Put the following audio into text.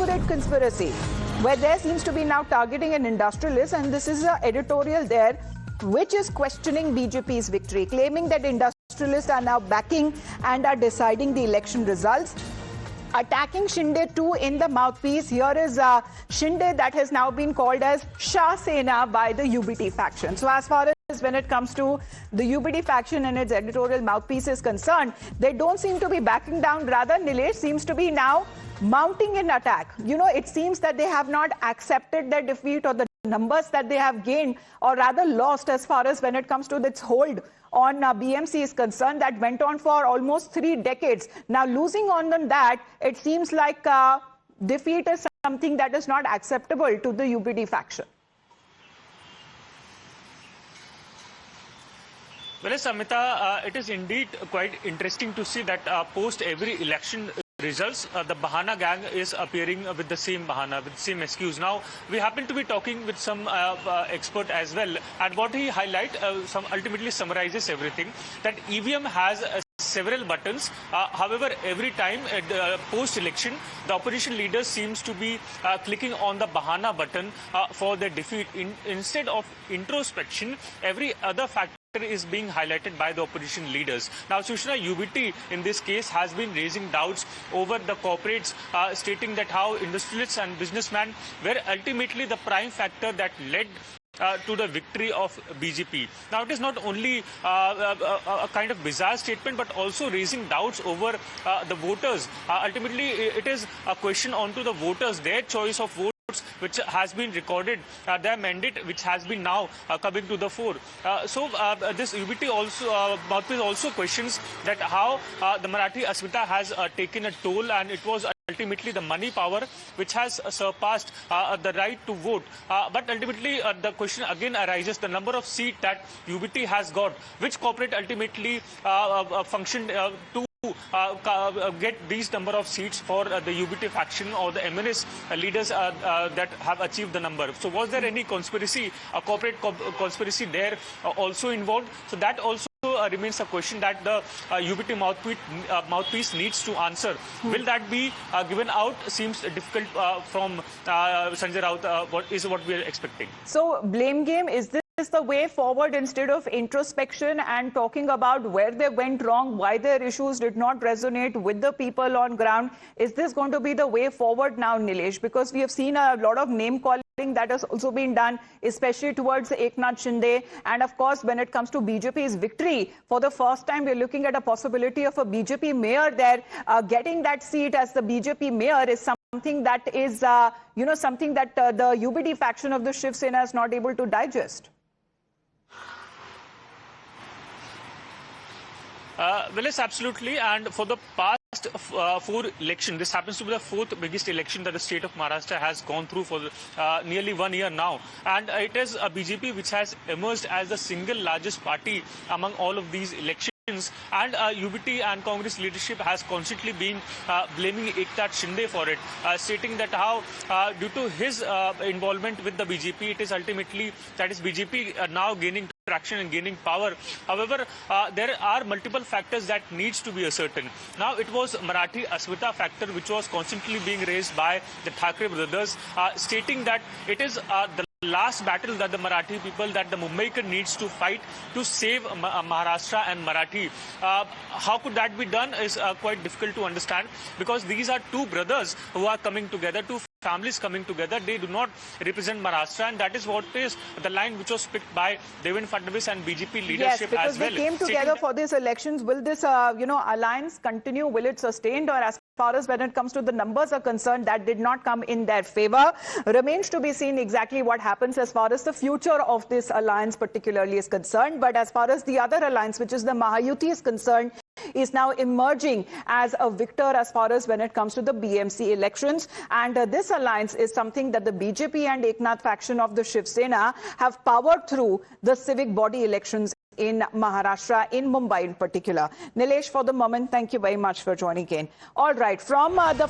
corporate conspiracy, where there seems to be now targeting an industrialist, and this is an editorial there which is questioning BJP's victory, claiming that industrialists are now backing and are deciding the election results. Attacking Shinde too in the mouthpiece. Here is Shinde that has now been called as Shah Sena by the UBT faction. So as far as when it comes to the UBT faction and its editorial mouthpiece is concerned, they don't seem to be backing down. Rather, Nilesh seems to be now mounting an attack. You know, it seems that they have not accepted their defeat or the numbers that they have gained, or rather lost, as far as when it comes to its hold on BMC is concerned, that went on for almost 3 decades. Now losing on that, it seems like defeat is something that is not acceptable to the UBT faction. Well, Samita, it is indeed quite interesting to see that post every election results, the Bahana gang is appearing with the same Bahana, with the same excuse. Now, we happen to be talking with some expert as well, and what he ultimately summarizes everything, that EVM has several buttons. However, every time post-election, the opposition leader seems to be clicking on the Bahana button for their defeat. Instead of introspection, every other factor is being highlighted by the opposition leaders. Now, Sushna, UBT in this case has been raising doubts over the corporates, stating that how industrialists and businessmen were ultimately the prime factor that led to the victory of BJP. Now, it is not only a kind of bizarre statement, but also raising doubts over the voters. Ultimately, it is a question onto the voters, their choice of vote, which has been recorded, their mandate, which has been now coming to the fore. So this UBT also mouthpiece also questions that how the Marathi Asmita has taken a toll, and it was ultimately the money power which has surpassed the right to vote. But ultimately the question again arises, the number of seats that UBT has got, which corporate ultimately functioned to get these number of seats for the UBT faction or the MNS leaders that have achieved the number. So was there any conspiracy, a corporate conspiracy there also involved? So that also remains a question that the UBT mouthpiece needs to answer. Will that be given out? Seems difficult from Sanjay Raut. What we are expecting. So blame game, is this the way forward instead of introspection and talking about where they went wrong, why their issues did not resonate with the people on ground? Is this going to be the way forward now, Nilesh? Because we have seen a lot of name calling that has also been done, especially towards Eknath Shinde. And of course, when it comes to BJP's victory, for the first time, we're looking at a possibility of a BJP mayor there. Getting that seat as the BJP mayor is something that is, something that the UBT faction of the Shiv Sena is not able to digest. Well, yes, absolutely. And for the past 4 elections, this happens to be the 4th biggest election that the state of Maharashtra has gone through for nearly 1 year now. And it is a BJP which has emerged as the single largest party among all of these elections. And UBT and Congress leadership has constantly been blaming Eknath Shinde for it, stating that how due to his involvement with the BJP, it is ultimately that is BJP now gaining traction and gaining power. However, there are multiple factors that needs to be ascertained. Now, it was Marathi Asmita factor which was constantly being raised by the Thackeray brothers, stating that it is the last battle that the Marathi people, that the Mumbaikar needs to fight to save Maharashtra and Marathi. How could that be done is quite difficult to understand, because these are two brothers who are coming together, two families coming together. They do not represent Maharashtra, and that is what is the line which was picked by Devendra Fadnavis and BJP leadership as well. Yes, because they came together for these elections. Will this, alliance continue? Will it sustain? Or as far as when it comes to the numbers are concerned, that did not come in their favor. Remains to be seen exactly what happens as far as the future of this alliance particularly is concerned. But as far as the other alliance, which is the Mahayuti, is concerned, is now emerging as a victor as far as when it comes to the BMC elections. And this alliance is something that the BJP and Eknath faction of the Shiv Sena have powered through the civic body elections in Maharashtra, in Mumbai in particular. Nilesh, for the moment, thank you very much for joining in. All right, from the